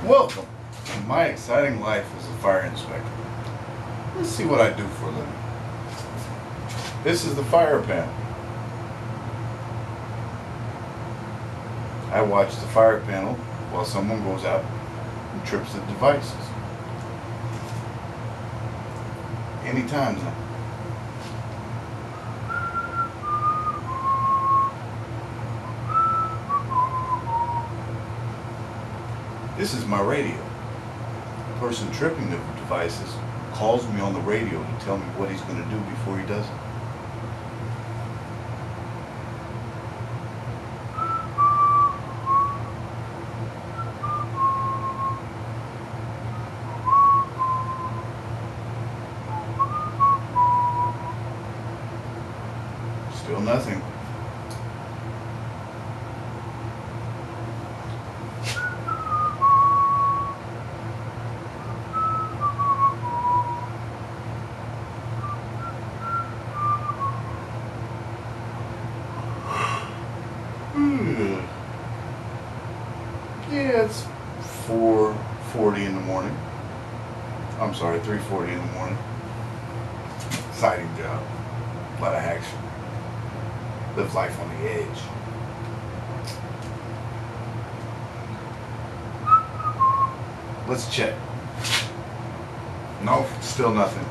Welcome to my exciting life as a fire inspector. Let's see what I do for a living. This is the fire panel. I watch the fire panel while someone goes out and trips the devices. Anytime now. This is my radio. The person tripping the devices calls me on the radio to tell me what he's going to do before he does it. Still nothing. Yeah, it's 4:40 in the morning. I'm sorry, 3:40 in the morning. Exciting job. A lot of action. Live life on the edge. Let's check. No, still nothing.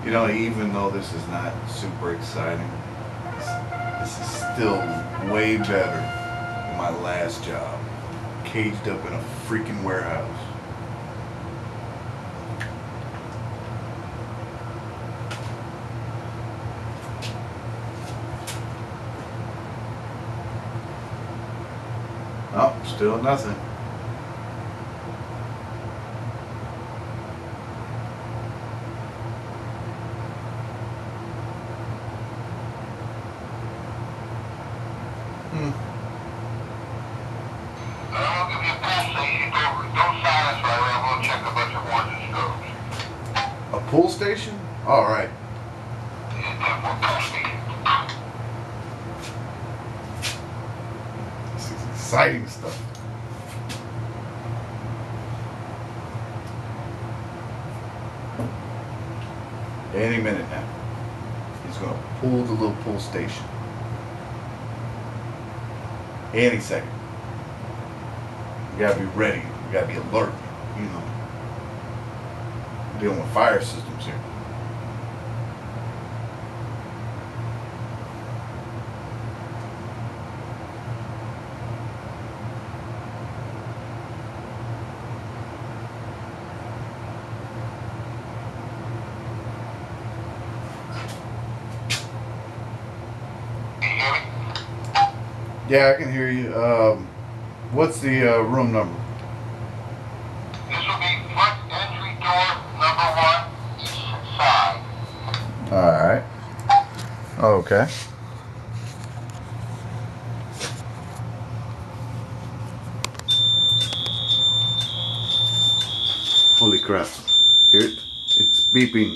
You know, even though this is not super exciting, this is still way better than my last job. Caged up in a freaking warehouse. Oh, still nothing. I'll give you a pull station. Don't silence right away. I'm going to check a bunch of ones and strokes. A pull station? Alright. Yeah, pull station. This is exciting stuff. Any minute now. He's going to pull the little pull station. Any second. You gotta be ready. You gotta be alert. You know. We're dealing with fire systems here. Can you hear me? Yeah, I can hear you. What's the room number? This will be front entry door number 1, east side. Alright. Okay. Holy crap. Here it's beeping.